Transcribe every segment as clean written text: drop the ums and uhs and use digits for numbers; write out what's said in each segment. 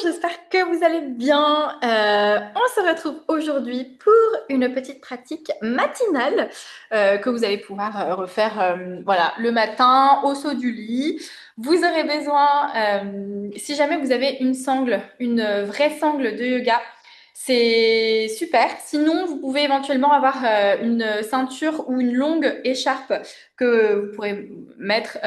J'espère que vous allez bien. On se retrouve aujourd'hui pour une petite pratique matinale que vous allez pouvoir refaire voilà, le matin au saut du lit. Vous aurez besoin, si jamais vous avez une sangle, une vraie sangle de yoga, c'est super. Sinon, vous pouvez éventuellement avoir une ceinture ou une longue écharpe que vous pourrez mettre.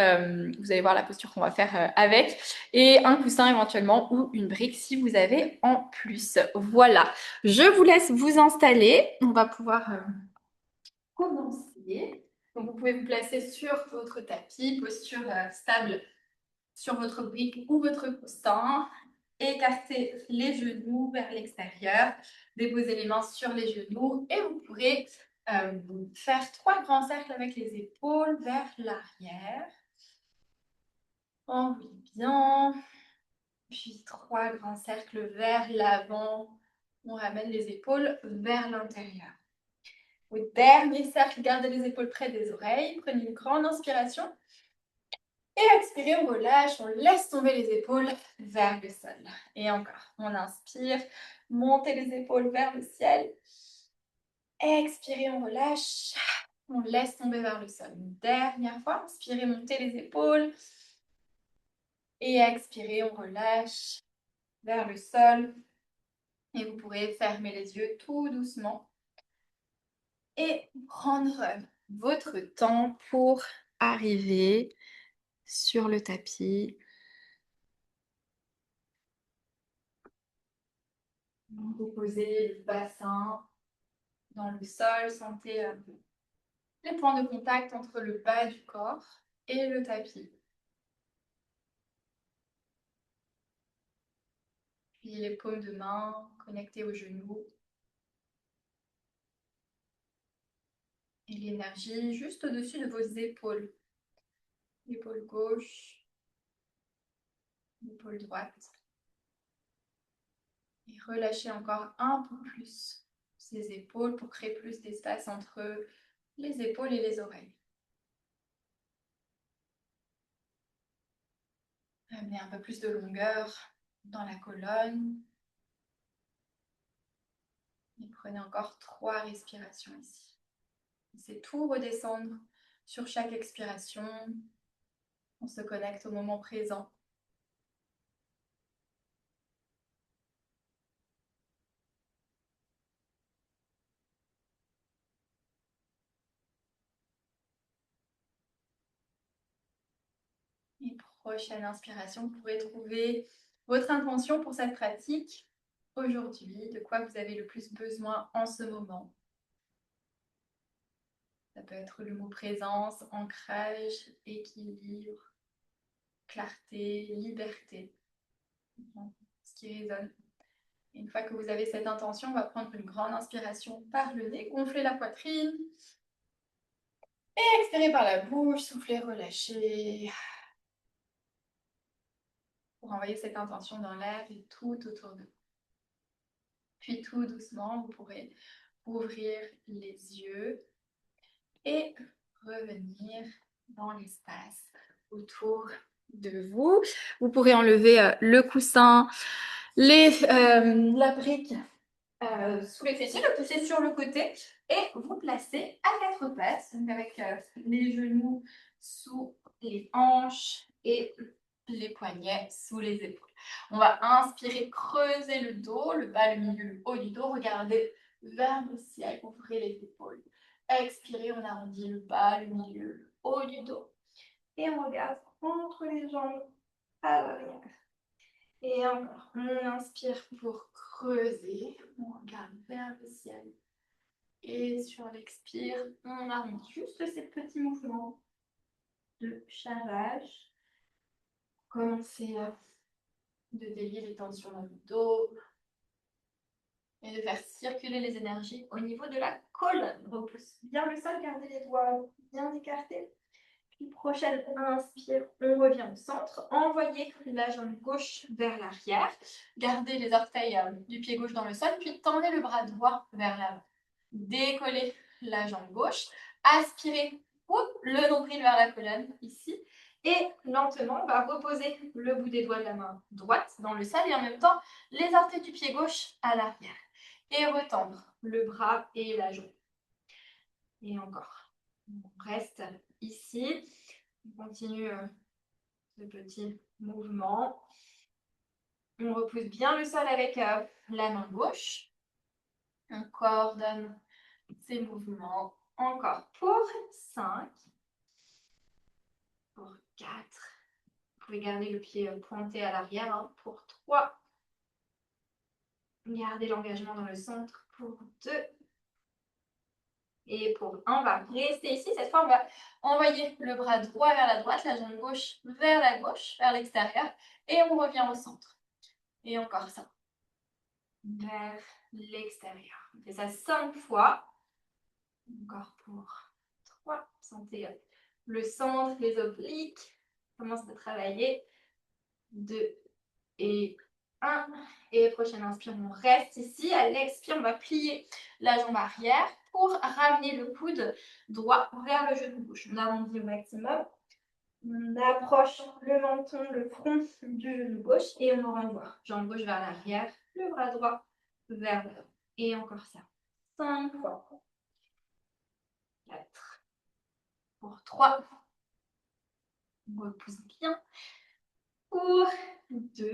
Vous allez voir la posture qu'on va faire avec et un coussin éventuellement ou une brique si vous avez en plus. Voilà, je vous laisse vous installer. On va pouvoir commencer. Donc, vous pouvez vous placer sur votre tapis, posture stable sur votre brique ou votre coussin. Écartez les genoux vers l'extérieur. Déposez les mains sur les genoux et vous pourrez faire 3 grands cercles avec les épaules vers l'arrière. Enroulez bien. Puis 3 grands cercles vers l'avant. On ramène les épaules vers l'intérieur. Au dernier cercle, gardez les épaules près des oreilles. Prenez une grande inspiration. Et expirez, on relâche, on laisse tomber les épaules vers le sol. Et encore, on inspire, montez les épaules vers le ciel. Expirez, on relâche, on laisse tomber vers le sol. Une dernière fois, inspirez, montez les épaules. Et expirez, on relâche vers le sol. Et vous pourrez fermer les yeux tout doucement et prendre votre temps pour arriver sur le tapis. Vous posez le bassin dans le sol, sentez les points de contact entre le bas du corps et le tapis. Puis les paumes de main connectées aux genoux. Et l'énergie juste au-dessus de vos épaules. L'épaule gauche, l'épaule droite. Et relâchez encore un peu plus ces épaules pour créer plus d'espace entre les épaules et les oreilles. Amenez un peu plus de longueur dans la colonne. Et prenez encore 3 respirations ici. C'est tout redescendre sur chaque expiration. On se connecte au moment présent. Et prochaine inspiration, vous pourrez trouver votre intention pour cette pratique aujourd'hui, de quoi vous avez le plus besoin en ce moment. Ça peut être le mot présence, ancrage, équilibre, clarté, liberté, ce qui résonne. Et une fois que vous avez cette intention, on va prendre une grande inspiration par le nez, gonfler la poitrine. Et expirez par la bouche, soufflez, relâchez. Pour envoyer cette intention dans l'air et tout autour de vous. Puis tout doucement, vous pourrez ouvrir les yeux et revenir dans l'espace autour de vous. Vous pourrez enlever le coussin, la brique sous les fessiers, le pousser sur le côté et vous placer à 4 pattes, donc avec les genoux sous les hanches et les poignets sous les épaules. On va inspirer, creuser le dos, le bas, le milieu, le haut du dos. Regardez vers le ciel, ouvrez les épaules. Expirez, on arrondit le bas, le milieu, le haut du dos. Et on regarde entre les jambes à l'arrière. Et encore, on inspire pour creuser. On regarde vers le ciel. Et sur l'expire, on arrondit juste ces petits mouvements de charrage. Commencez de délier les tensions dans le dos et de faire circuler les énergies au niveau de la colonne. Repousse bien le sol, gardez les doigts bien écartés. Puis prochaine inspire, on revient au centre. Envoyez la jambe gauche vers l'arrière. Gardez les orteils du pied gauche dans le sol, puis tendez le bras droit vers l'avant. Décollez la jambe gauche. Aspirez le nombril vers la colonne, ici. Et lentement, on va reposer le bout des doigts de la main droite dans le sol et en même temps, les orteils du pied gauche à l'arrière. Et retendre le bras et la jambe. Et encore. On reste ici. On continue ce petit mouvement. On repousse bien le sol avec la main gauche. On coordonne ces mouvements. Encore pour 5. Pour 4. Vous pouvez garder le pied pointé à l'arrière. Hein. Pour 3. Gardez l'engagement dans le centre. Pour 2. Et pour 1, on va rester ici. Cette fois, on va envoyer le bras droit vers la droite, la jambe gauche vers la gauche, vers l'extérieur. Et on revient au centre. Et encore ça. Vers l'extérieur. On fait ça 5 fois. Encore pour 3. Sentez le centre, les obliques. Commence à travailler. 2 et 1. Et prochaine inspire, on reste ici. À l'expire, on va plier la jambe arrière pour ramener le coude droit vers le genou gauche. On arrondit au maximum. On approche le menton, le front du genou gauche et on renvoie. Jambe gauche vers l'arrière, le bras droit vers l'avant. Et encore ça. 5 fois. 4. Pour 3. On repousse bien. Pour 2.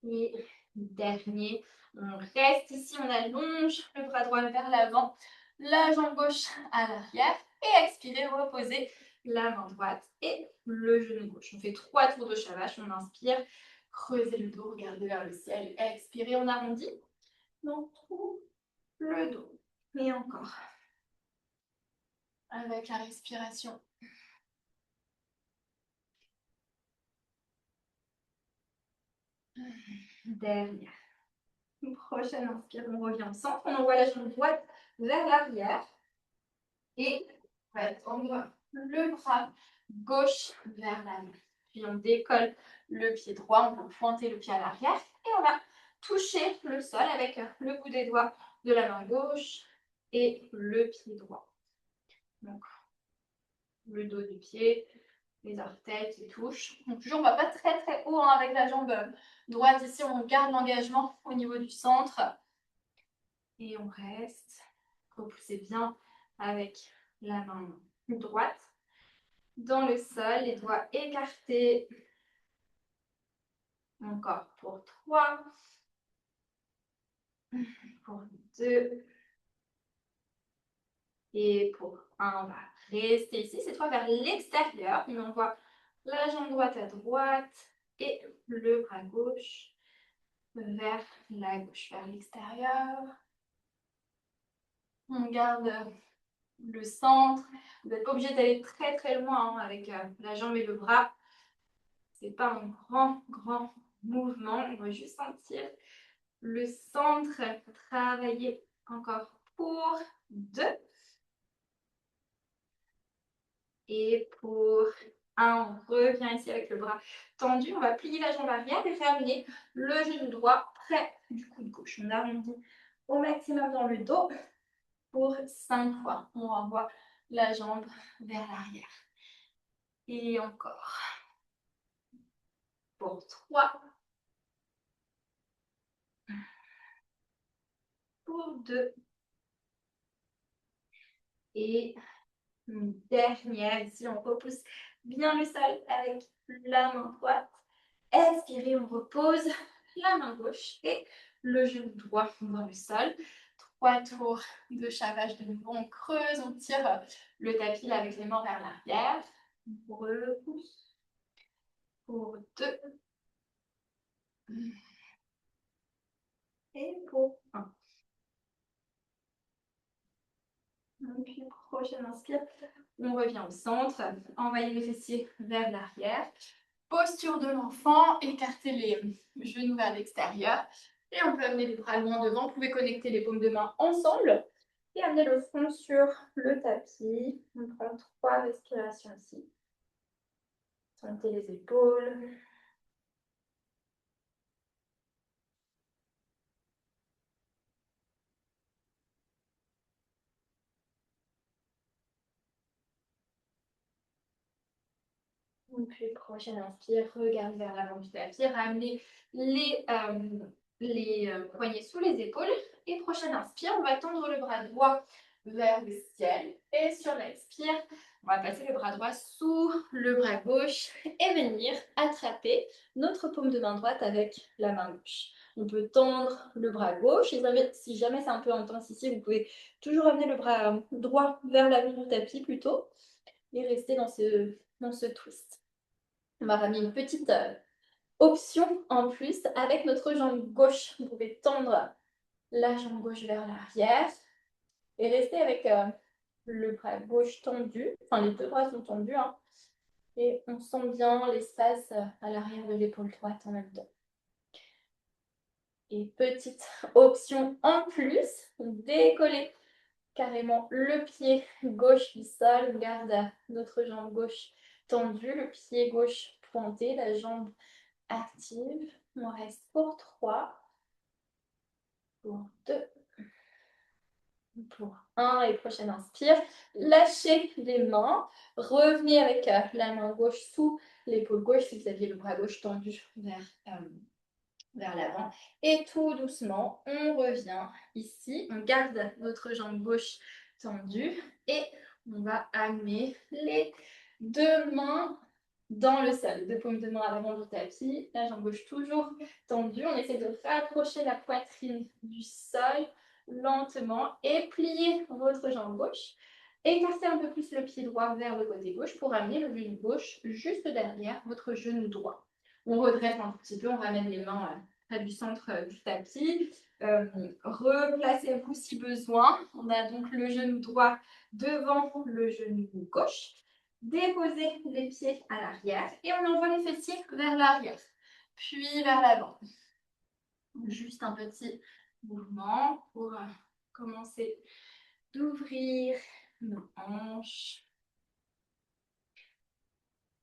Et dernier. On reste ici, on allonge le bras droit vers l'avant, la jambe gauche à l'arrière. Et expirez, reposez la main droite et le genou gauche. On fait 3 tours de Shavash. On inspire, creusez le dos, regardez vers le ciel. Expirez, on arrondit dans tout le dos. Et encore. Avec la respiration. Dernière. Prochaine inspire, on revient au centre. On envoie la jambe droite vers l'arrière. Et on envoie le bras gauche vers l'avant. Puis on décolle le pied droit, on va pointer le pied à l'arrière. Et on va toucher le sol avec le bout des doigts de la main gauche et le pied droit. Donc, le dos du pied, les orteils qui touchent. Donc, toujours, on ne va pas très très haut hein, avec la jambe droite. Ici, on garde l'engagement au niveau du centre. Et on reste. Repoussez bien avec la main droite. Dans le sol, les doigts écartés. Encore pour 3. Pour 2. Et pour 1, on va rester ici. Cette fois vers l'extérieur. On envoie la jambe droite à droite et le bras gauche vers la gauche, vers l'extérieur. On garde le centre. Vous n'êtes pas obligé d'aller très très loin hein, avec la jambe et le bras. Ce n'est pas un grand mouvement. On va juste sentir le centre travailler encore pour 2. Et pour 1, on revient ici avec le bras tendu. On va plier la jambe arrière et ramener le genou droit près du coude gauche. On arrondit au maximum dans le dos pour 5 fois. On renvoie la jambe vers l'arrière. Et encore. Pour 3. Pour 2. Et une dernière. Ici, on repousse bien le sol avec la main droite. Expirez, on repose la main gauche et le genou droit dans le sol. 3 tours de Shavash de nouveau. On creuse, on tire le tapis avec les mains vers l'arrière. On repousse. Pour 2. Et pour 1. Puis prochaine inspire, on revient au centre. Envoyez les fessiers vers l'arrière. Posture de l'enfant, écartez les genoux vers l'extérieur. Et on peut amener les bras loin devant. Vous pouvez connecter les paumes de main ensemble. Et amener le front sur le tapis. On prend 3 respirations ici. Sentez les épaules. Puis prochaine inspire, regarde vers l'avant du tapis, ramenez les poignets sous les épaules. Et prochaine inspire, on va tendre le bras droit vers le ciel. Et sur l'expire, on va passer le bras droit sous le bras gauche et venir attraper notre paume de main droite avec la main gauche. On peut tendre le bras gauche. Et si jamais c'est un peu intense ici, vous pouvez toujours amener le bras droit vers l'avant du tapis plutôt. Et rester dans ce twist. On va ramener une petite option en plus avec notre jambe gauche. Vous pouvez tendre la jambe gauche vers l'arrière et rester avec le bras gauche tendu. Enfin, les deux bras sont tendus. Hein. Et on sent bien l'espace à l'arrière de l'épaule droite en même temps. Et petite option en plus, décoller carrément le pied gauche du sol. On garde notre jambe gauche tendue, le pied gauche pointé, la jambe active. On reste pour 3, pour 2, pour 1. Et prochaine inspire. Lâchez les mains. Revenez avec la main gauche sous l'épaule gauche si vous aviez le bras gauche tendu vers l'avant. Et tout doucement, on revient ici. On garde notre jambe gauche tendue et on va amener les deux mains dans le sol. Deux paumes de main à l'avant du tapis. La jambe gauche toujours tendue. On essaie de rapprocher la poitrine du sol lentement et plier votre jambe gauche. Écartez un peu plus le pied droit vers le côté gauche pour amener le genou gauche juste derrière votre genou droit. On redresse un petit peu, on ramène les mains près du centre du tapis. Replacez-vous si besoin. On a donc le genou droit devant le genou gauche. Déposez les pieds à l'arrière et on envoie les fessiers vers l'arrière, puis vers l'avant. Juste un petit mouvement pour commencer d'ouvrir nos hanches.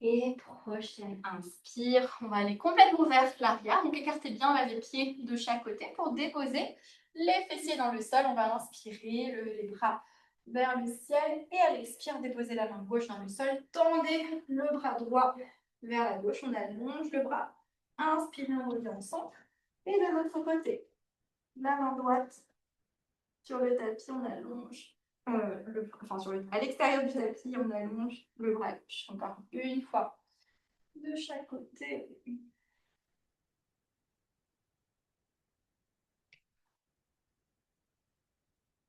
Et prochaine inspire, on va aller complètement vers l'arrière. Donc écartez bien les pieds de chaque côté pour déposer les fessiers dans le sol. On va inspirer, lever les bras vers le ciel et à l'expire, déposer la main gauche dans le sol. Tendez le bras droit vers la gauche. On allonge le bras. Inspirez, on revient au centre. Et de l'autre côté, la main droite sur le tapis, on allonge. À l'extérieur du tapis, on allonge le bras gauche. Encore une fois de chaque côté.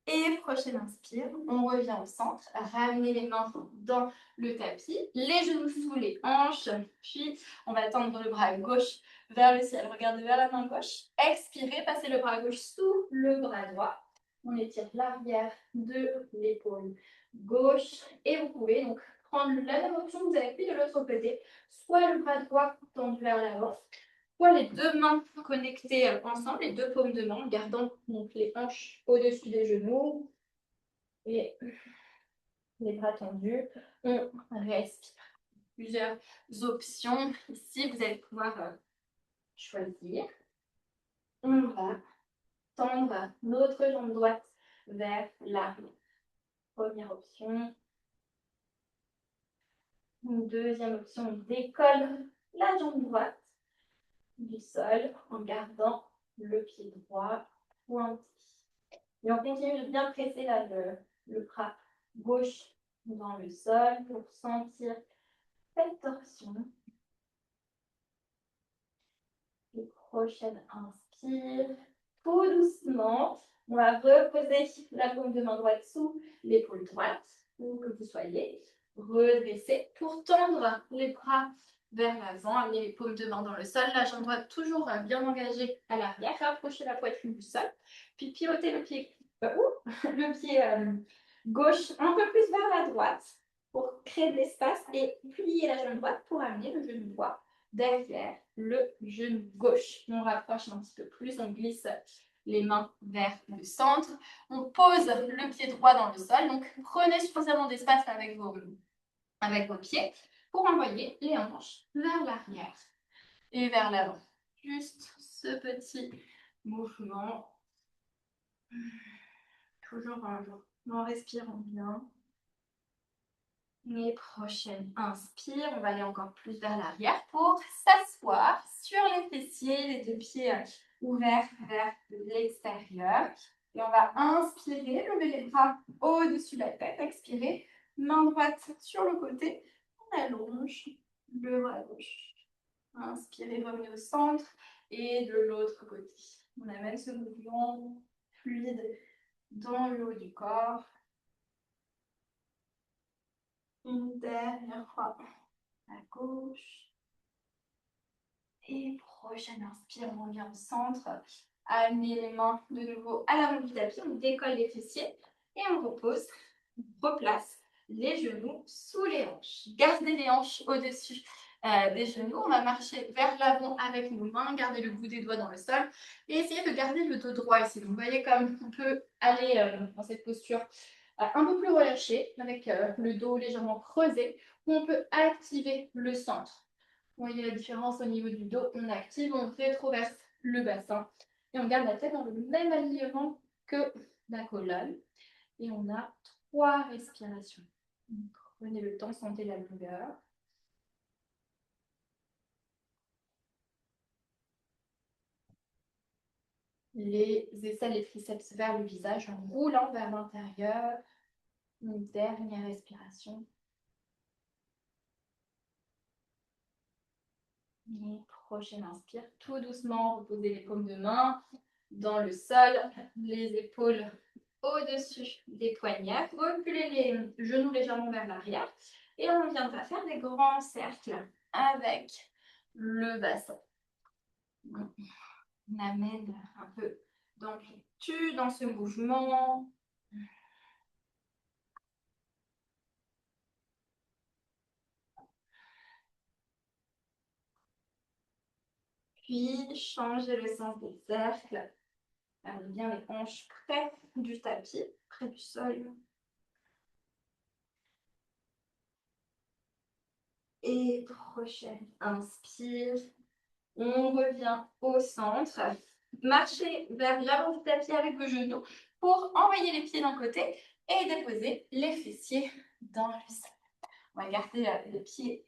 Et prochaine inspire, on revient au centre, ramenez les mains dans le tapis, les genoux sous les hanches, puis on va tendre le bras gauche vers le ciel, regardez vers la main gauche, expirez, passez le bras gauche sous le bras droit, on étire l'arrière de l'épaule gauche et vous pouvez donc prendre la même option que vous avez pris de l'autre côté, soit le bras droit tendu vers l'avant, soit les deux mains connectées ensemble, les deux paumes de main, en gardant donc les hanches au-dessus des genoux et les bras tendus. On respire. Plusieurs options. Ici, vous allez pouvoir choisir. On va tendre notre jambe droite vers l'arrière. Première option. Une deuxième option, on décolle la jambe droite du sol en gardant le pied droit pointé. Et on continue de bien presser là, le bras gauche dans le sol pour sentir cette torsion. Et prochaine inspire, tout doucement, on va reposer la paume de main droite sous l'épaule droite, où que vous soyez. Redresser pour tendre les bras vers l'avant, amener les paumes de main dans le sol, la jambe droite toujours bien engagée à l'arrière, rapprocher la poitrine du sol, puis pivoter le pied gauche un peu plus vers la droite pour créer de l'espace et plier la jambe droite pour amener le genou droit derrière le genou gauche. On rapproche un petit peu plus, on glisse les mains vers le centre. On pose le pied droit dans le sol. Donc, prenez suffisamment d'espace avec vos pieds pour envoyer les hanches vers l'arrière et vers l'avant. Juste ce petit mouvement. Toujours en respirant bien. Et prochaine inspire, on va aller encore plus vers l'arrière pour s'asseoir sur les fessiers, les deux pieds ouverts vers l'extérieur. Et on va inspirer, lever les bras au-dessus de la tête, expirer, main droite sur le côté, on allonge le bras gauche. Inspirez, revenez au centre et de l'autre côté. On amène ce mouvement fluide dans le haut du corps. Une dernière fois à gauche. Et prochaine inspire, on revient au centre. Amenez les mains de nouveau à l'avant du tapis. On décolle les fessiers et on repose. On replace les genoux sous les hanches. Gardez les hanches au-dessus des genoux. On va marcher vers l'avant avec nos mains. Gardez le bout des doigts dans le sol. Et essayez de garder le dos droit ici. Donc, vous voyez comme on peut aller dans cette posture un peu plus relâché, avec le dos légèrement creusé, où on peut activer le centre. Vous voyez la différence au niveau du dos, on active, on rétroverse le bassin et on garde la tête dans le même alignement que la colonne. Et on a 3 respirations. Donc, prenez le temps, sentez la longueur. Les aisselles et triceps vers le visage en roulant vers l'intérieur. Une dernière respiration. Et prochaine inspire, tout doucement, reposez les paumes de main dans le sol, les épaules au-dessus des poignets, reculez les genoux légèrement vers l'arrière et on viendra faire des grands cercles avec le bassin. On amène un peu d'amplitude dans ce mouvement. Puis, changez le sens des cercles. Amenez bien les hanches près du tapis, près du sol. Et prochaine inspire. On revient au centre. Marchez vers l'avant du tapis avec vos genoux pour envoyer les pieds d'un côté et déposer les fessiers dans le sol. On va garder les pieds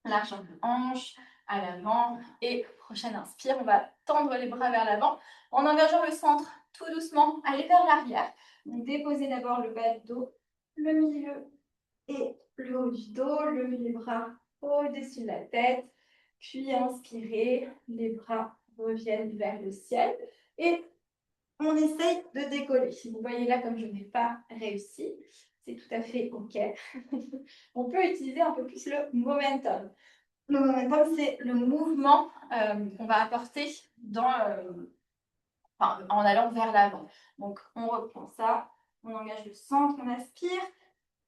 largement de hanche à l'avant. Et prochaine inspire, on va tendre les bras vers l'avant en engageant le centre tout doucement, aller vers l'arrière. Donc déposez d'abord le bas du dos, le milieu et le haut du dos. Levez les bras au-dessus de la tête. Puis inspirez, les bras reviennent vers le ciel. Et on essaye de décoller. Si vous voyez là comme je n'ai pas réussi, c'est tout à fait OK. On peut utiliser un peu plus le momentum. Le momentum, c'est le mouvement qu'on va apporter en allant vers l'avant. Donc, on reprend ça, on engage le centre, on aspire,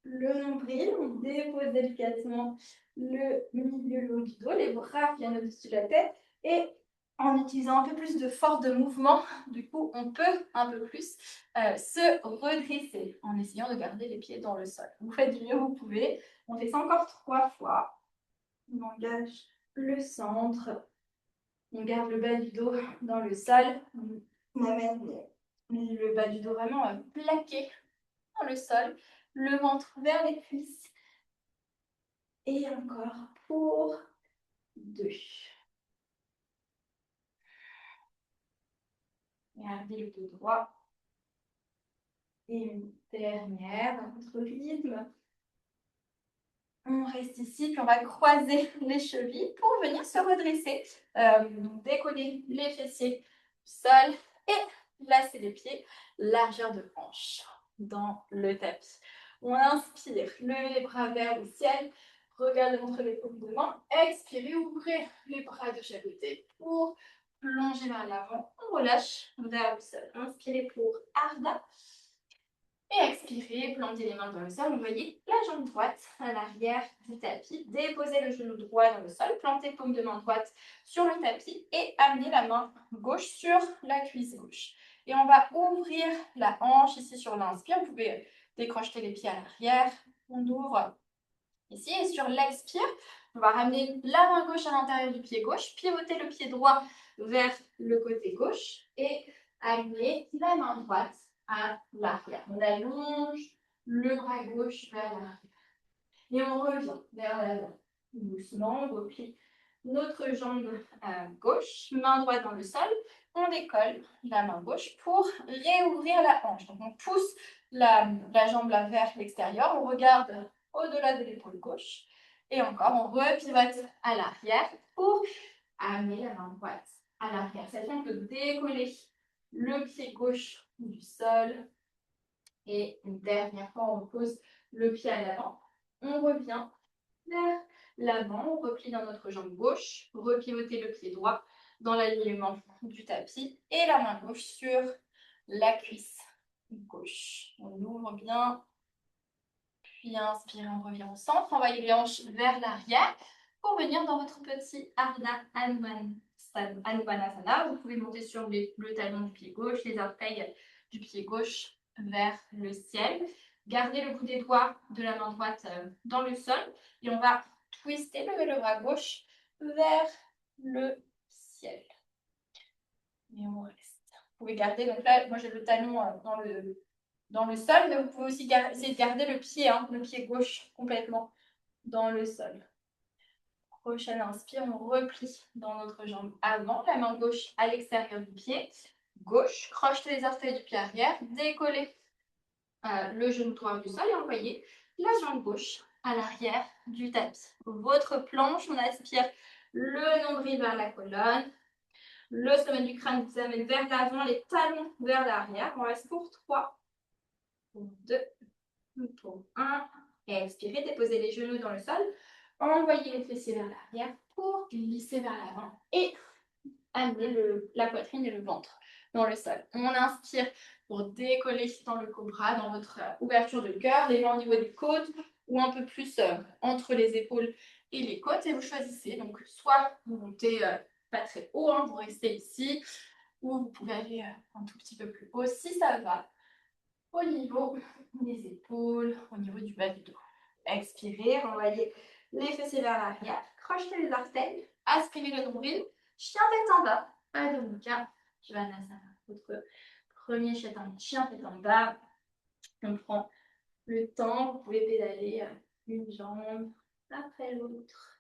le nombril, on dépose délicatement le milieu, le haut du dos, les bras viennent au-dessus de la tête et en utilisant un peu plus de force de mouvement, du coup, on peut un peu plus se redresser en essayant de garder les pieds dans le sol. Vous faites du mieux, vous pouvez. On fait ça encore 3 fois. On engage le centre, on garde le bas du dos dans le sol, on amène le bas du dos vraiment plaqué dans le sol, le ventre vers les cuisses. Et encore pour 2. Gardez le dos droit. Et une dernière dans votre rythme. On reste ici, puis on va croiser les chevilles pour venir se redresser. Décoller les fessiers du sol et placer les pieds largeur de hanche dans le tapis. On inspire, levez les bras vers le ciel, regardez entre les paumes de main, expirez, ouvrez les bras de chaque côté pour plonger vers l'avant. On relâche vers le sol. Inspirez pour Ardha. Et expirez, plantez les mains dans le sol. Vous voyez la jambe droite à l'arrière du tapis. Déposez le genou droit dans le sol. Plantez paume de main droite sur le tapis et amenez la main gauche sur la cuisse gauche. Et on va ouvrir la hanche ici sur l'inspire. Vous pouvez décrocher les pieds à l'arrière. On ouvre ici et sur l'expire, on va ramener la main gauche à l'intérieur du pied gauche, pivoter le pied droit vers le côté gauche et amener la main droite à l'arrière. On allonge le bras gauche vers l'arrière. Et on revient vers l'avant. Doucement, on replie notre jambe gauche, main droite dans le sol. On décolle la main gauche pour réouvrir la hanche. Donc on pousse la jambe là vers l'extérieur. On regarde au-delà de l'épaule gauche. Et encore, on repivote à l'arrière pour amener la main droite à l'arrière. Cette fois, on peut décoller le pied gauche du sol. Et une dernière fois, on pose le pied à l'avant. On revient vers l'avant, on replie dans notre jambe gauche, repivotez le pied droit dans l'alignement du tapis et la main gauche sur la cuisse gauche. On ouvre bien, puis inspire, on revient au centre, envoyez les hanches vers l'arrière pour venir dans votre petit Ardha Hanumanasana. Vous pouvez monter sur le talon du pied gauche, les orteils du pied gauche vers le ciel. Gardez le bout des doigts de la main droite dans le sol et on va twister, lever le bras gauche vers le ciel. Et on reste. Vous pouvez garder, donc là, moi j'ai le talon dans le sol, mais vous pouvez aussi essayer de garder le pied gauche complètement dans le sol. Prochaine inspire, on replie dans notre jambe avant, la main gauche à l'extérieur du pied gauche, crochetez les orteils du pied arrière, décollez le genou droit du sol et envoyez la jambe gauche à l'arrière du tapis. Votre planche, on aspire le nombril vers la colonne, le sommet du crâne vous amène vers l'avant, les talons vers l'arrière. On reste pour 3, pour 2, pour 1. Et expirez, déposez les genoux dans le sol. Envoyez les fessiers vers l'arrière pour glisser vers l'avant et amener la poitrine et le ventre dans le sol. On inspire pour décoller dans le cobra, dans votre ouverture de cœur, les mains au niveau des côtes ou un peu plus entre les épaules et les côtes. Et vous choisissez. Donc, soit vous montez pas très haut, vous restez ici, ou vous pouvez aller un tout petit peu plus haut si ça va, au niveau des épaules, au niveau du bas du dos. Expirez, envoyez les fessiers vers l'arrière, crochetez les orteils, aspirez le nombril, chien tête en bas, Adho Mukha Svanasana. Votre premier chien tête en bas. On prend le temps, vous pouvez pédaler une jambe après l'autre.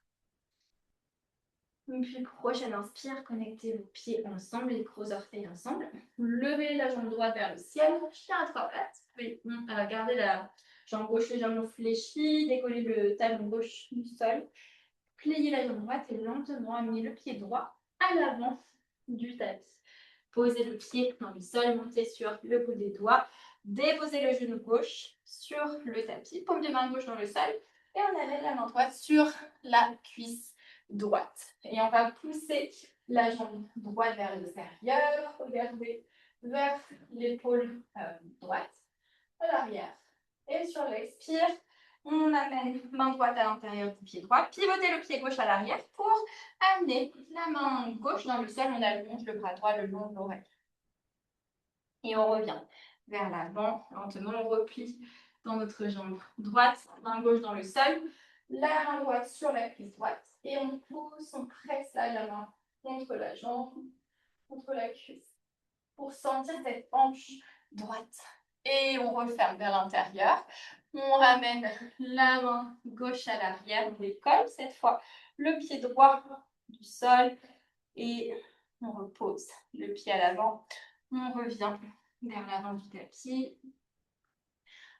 Puis prochaine inspire, connectez vos pieds ensemble, les gros orteils ensemble. Levez la jambe droite vers le ciel, chien à 3 pattes. Vous pouvez garder la jambe gauche légèrement fléchie, décoller le talon gauche du sol. Pliez la jambe droite et lentement amenez le pied droit à l'avant du tapis. Posez le pied dans le sol, montez sur le bout des doigts. Déposez le genou gauche sur le tapis, paume de main gauche dans le sol. Et on amène la main droite sur la cuisse droite. Et on va pousser la jambe droite vers l'extérieur. Regardez vers l'épaule droite, à l'arrière. Et sur l'expire, on amène main droite à l'intérieur du pied droit. Pivotez le pied gauche à l'arrière pour amener la main gauche dans le sol. On allonge le bras droit le long de l'oreille. Et on revient vers l'avant. Lentement, on replie dans notre jambe droite, main gauche dans le sol. La main droite sur la cuisse droite. Et on pousse, on presse la main contre la jambe, contre la cuisse, pour sentir cette hanche droite. Et on referme vers l'intérieur. On ramène la main gauche à l'arrière. On décolle cette fois le pied droit du sol. Et on repose le pied à l'avant. On revient vers l'avant du tapis.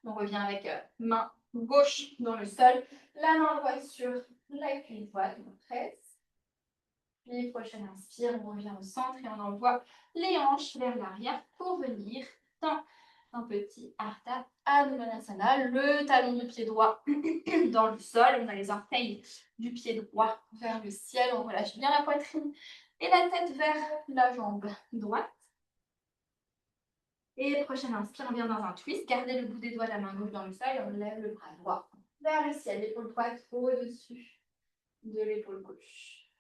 On revient avec main gauche dans le sol. La main droite sur la cuisse droite. On presse. Puis prochaine inspire, on revient au centre et on envoie les hanches vers l'arrière pour venir dans un petit Ardha Hanumanasana. Le talon du pied droit dans le sol. On a les orteils du pied droit vers le ciel. On relâche bien la poitrine et la tête vers la jambe droite. Et prochaine inspire, on vient dans un twist. Gardez le bout des doigts de la main gauche dans le sol et on lève le bras droit vers le ciel. L'épaule droite au-dessus de l'épaule gauche.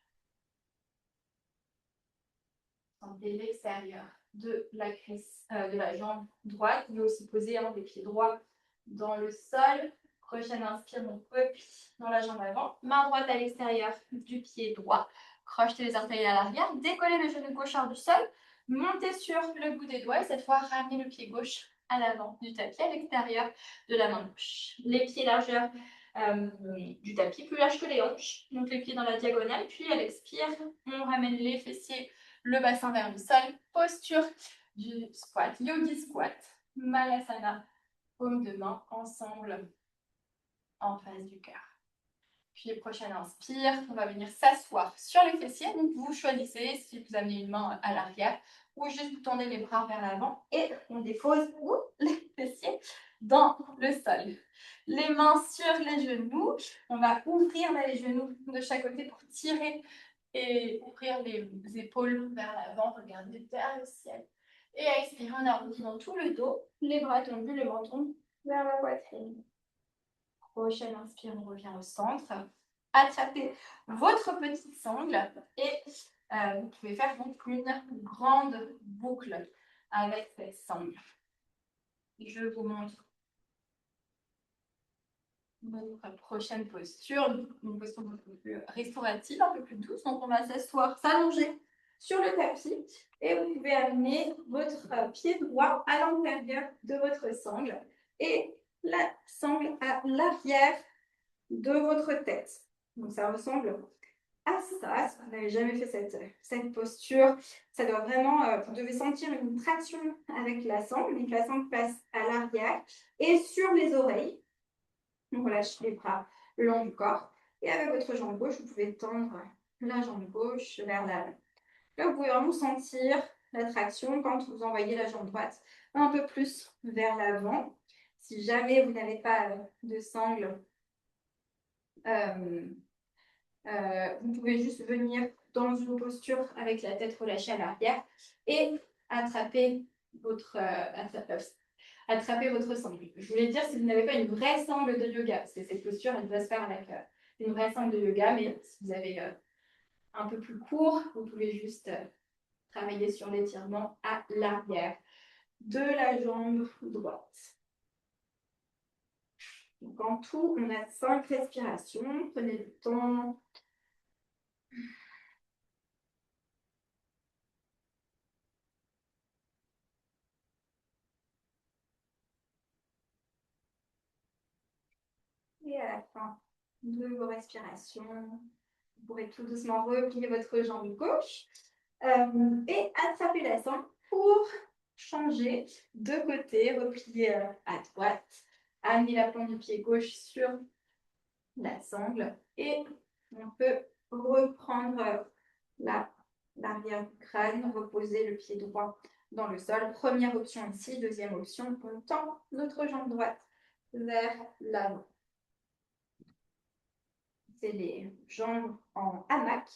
Sentez l'extérieur de la cuisse, de la jambe droite. Vous pouvez aussi poser les pieds droits dans le sol. Prochaine inspire, on replie dans la jambe avant. Main droite à l'extérieur du pied droit. Crochetez les orteils à l'arrière. Décollez le genou gauche hors du sol. Montez sur le bout des doigts. Et cette fois, ramenez le pied gauche à l'avant du tapis, à l'extérieur de la main gauche. Les pieds largeur du tapis, plus large que les hanches. Donc les pieds dans la diagonale, puis à l'expire, on ramène les fessiers, le bassin vers le sol. Posture du squat, yogi squat, malasana, paume de main ensemble en face du cœur. Puis prochaine inspire, on va venir s'asseoir sur les fessiers. Donc vous choisissez si vous amenez une main à l'arrière ou juste vous tendez les bras vers l'avant et on dépose les fessiers dans le sol. Les mains sur les genoux. On va ouvrir les genoux de chaque côté pour tirer et ouvrir les épaules vers l'avant. Regardez vers le ciel. Et à expirer, on arrondit dans tout le dos. Les bras tendus, le menton vers la poitrine. Prochaine inspire, on revient au centre. Attrapez votre petite sangle et vous pouvez faire donc une grande boucle avec cette sangle. Je vous montre notre prochaine posture, une posture un peu plus restaurative, un peu plus douce. Donc on va s'asseoir, s'allonger sur le tapis et vous pouvez amener votre pied droit à l'intérieur de votre sangle et la sangle à l'arrière de votre tête. Donc ça ressemble à ça. Si vous n'avez jamais fait cette posture, ça doit vraiment, vous devez sentir une traction avec la sangle. Donc la sangle passe à l'arrière et sur les oreilles. Donc relâchez les bras le long du corps. Et avec votre jambe gauche, vous pouvez tendre la jambe gauche vers l'avant. Là, vous pouvez vraiment sentir la traction quand vous envoyez la jambe droite un peu plus vers l'avant. Si jamais vous n'avez pas de sangle, vous pouvez juste venir dans une posture avec la tête relâchée à l'arrière et attraper votre sangle. Je voulais dire si vous n'avez pas une vraie sangle de yoga, parce que cette posture, elle doit se faire avec une vraie sangle de yoga, mais si vous avez un peu plus court, vous pouvez juste travailler sur l'étirement à l'arrière de la jambe droite. Donc en tout, on a 5 respirations. Prenez le temps. Et à la fin de vos respirations, vous pourrez tout doucement replier votre jambe gauche et attraper la sangle pour changer de côté, replier à droite, amener la plante du pied gauche sur la sangle et on peut reprendre l'arrière du crâne, reposer le pied droit dans le sol. Première option ici, deuxième option, on tend notre jambe droite vers l'avant. C'est les jambes en hamac,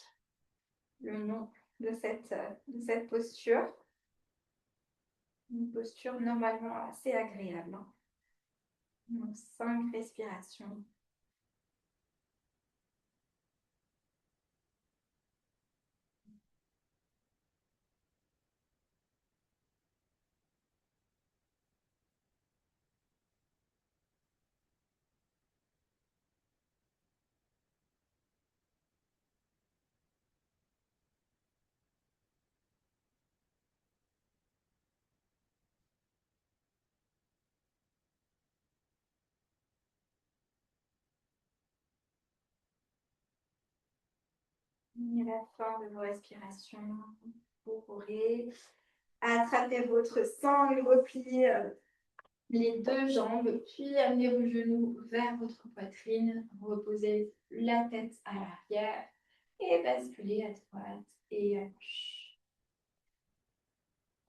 le nom de cette posture. Une posture normalement assez agréable. Donc, 5 respirations. Et la fin de vos respirations, vous pourrez attraper votre sangle, replier les deux jambes, puis amener vos genoux vers votre poitrine, reposer la tête à l'arrière et basculer à droite et à gauche.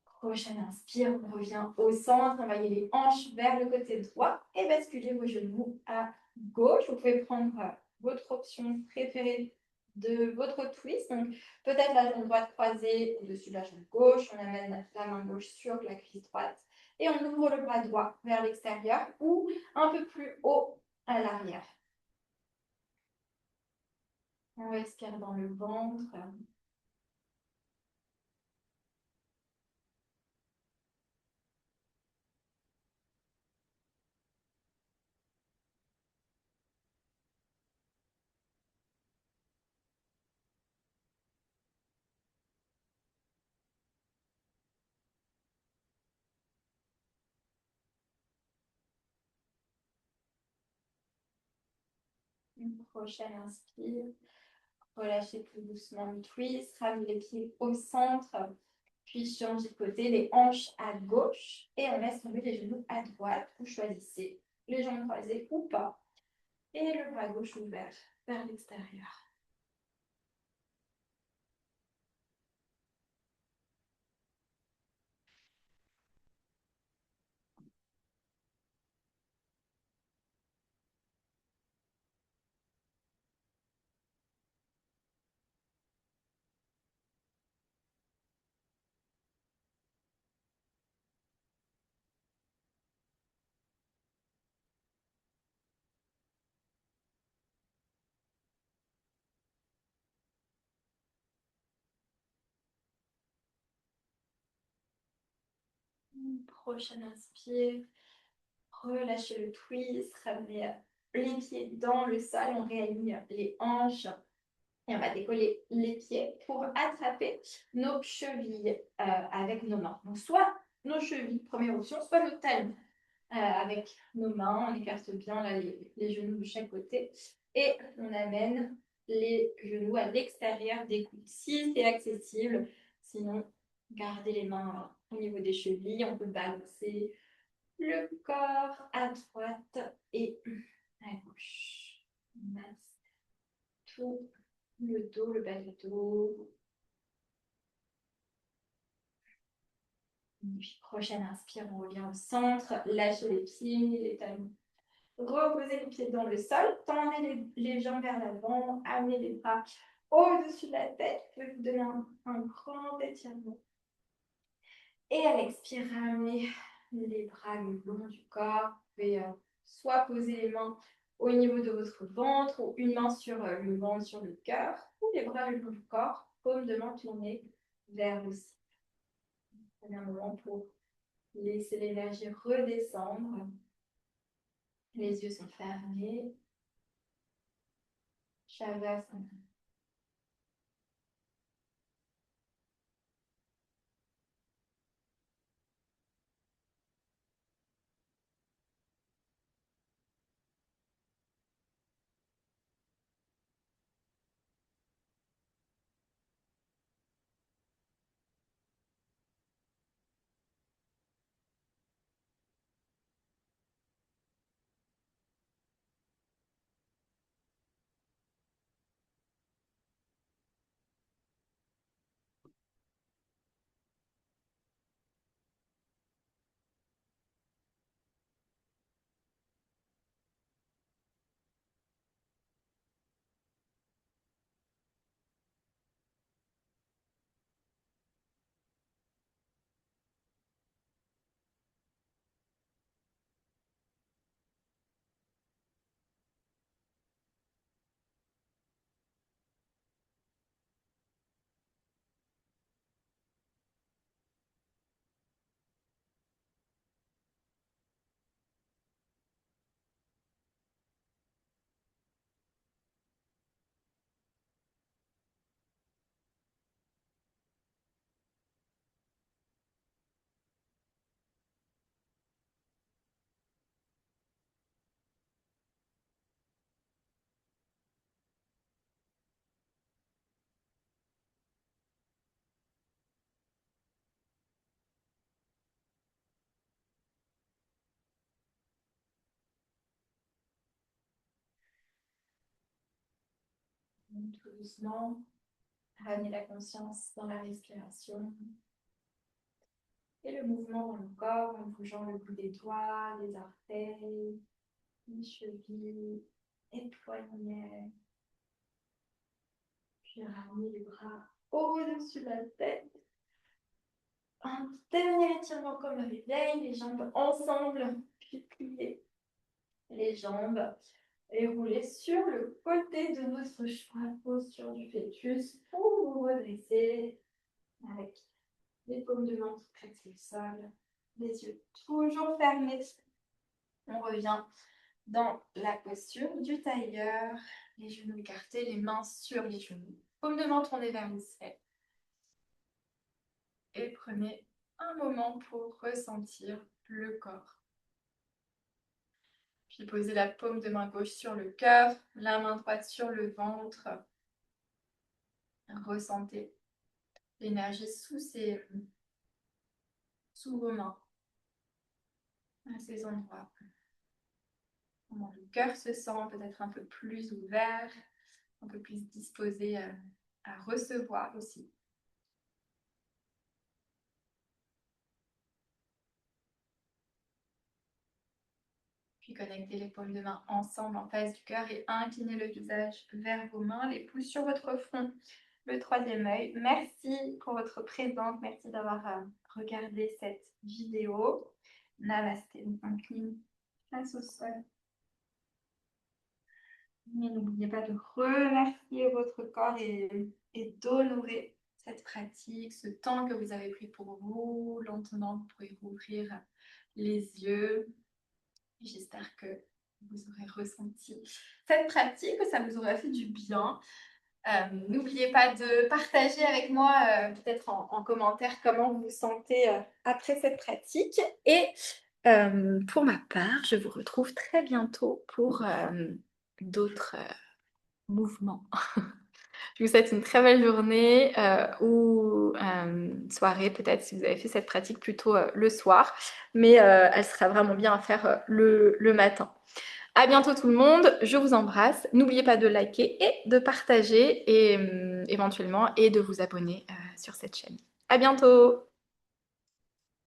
Prochaine inspire, on revient au centre, envoyez les hanches vers le côté droit et basculez vos genoux à gauche. Vous pouvez prendre votre option préférée de votre twist. Donc, peut-être la jambe droite croisée au-dessus de la jambe gauche. On amène la main gauche sur la cuisse droite et on ouvre le bras droit vers l'extérieur ou un peu plus haut à l'arrière. On respire dans le ventre. Une prochaine inspire. Relâchez tout doucement le twist. Ramenez les pieds au centre. Puis changez de côté, les hanches à gauche. Et on laisse tomber les genoux à droite. Vous choisissez les jambes croisées ou pas. Et le bras gauche ouvert vers l'extérieur. Prochaine inspire. Relâchez le twist. Ramenez les pieds dans le sol. On réaligne les hanches. Et on va décoller les pieds pour attraper nos chevilles avec nos mains. Donc, soit nos chevilles, première option, soit nos talons. Avec nos mains, on écarte bien là, les genoux de chaque côté. Et on amène les genoux à l'extérieur des coudes si c'est accessible. Sinon, gardez les mains au niveau des chevilles. On peut balancer le corps à droite et à gauche. On masse tout le dos, le bas du dos. Puis, prochaine inspire, on revient au centre. Lâchez les pieds, les talons. Reposez les pieds dans le sol. Tendez les jambes vers l'avant. Amenez les bras au-dessus de la tête. Vous pouvez vous donner un grand étirement. Et à l'expire, ramenez les bras le long du corps. Vous pouvez soit poser les mains au niveau de votre ventre ou une main sur le ventre, sur le cœur, ou les bras le long du corps, paume de main tournée vers le ciel. Prenez un moment pour laisser l'énergie redescendre. Les yeux sont fermés. Shavasana. Tout doucement, ramenez la conscience dans la respiration et le mouvement dans le corps en bougeant le bout des doigts, les orteils, les chevilles, les poignets. Puis ramenez les bras au-dessus de la tête. Un dernier étirement comme le réveil, les jambes ensemble, puis pliez les jambes et roulez sur le côté de votre choix, posture du fœtus pour vous redresser avec les paumes de main qui pressent le sol, les yeux toujours fermés. On revient dans la posture du tailleur, les genoux écartés, les mains sur les genoux, paumes de main tournées vers le ciel. Et prenez un moment pour ressentir le corps. Puis posez la paume de main gauche sur le cœur, la main droite sur le ventre. Ressentez l'énergie sous vos mains, à ces endroits. Comment le cœur se sent peut-être un peu plus ouvert, un peu plus disposé à recevoir aussi. Puis connectez les paumes de main ensemble en face du cœur et inclinez le visage vers vos mains, les pouces sur votre front, le troisième œil. Merci pour votre présence, merci d'avoir regardé cette vidéo. Namasté, donc incline face au sol. Mais n'oubliez pas de remercier votre corps et d'honorer cette pratique, ce temps que vous avez pris pour vous. Lentement, vous pourrez rouvrir les yeux. J'espère que vous aurez ressenti cette pratique, que ça vous aura fait du bien. N'oubliez pas de partager avec moi, peut-être en commentaire, comment vous vous sentez après cette pratique. Et pour ma part, je vous retrouve très bientôt pour d'autres mouvements. Je vous souhaite une très belle journée ou soirée, peut-être si vous avez fait cette pratique plutôt le soir. Mais elle sera vraiment bien à faire le matin. À bientôt tout le monde, je vous embrasse. N'oubliez pas de liker et de partager et éventuellement et de vous abonner sur cette chaîne. À bientôt!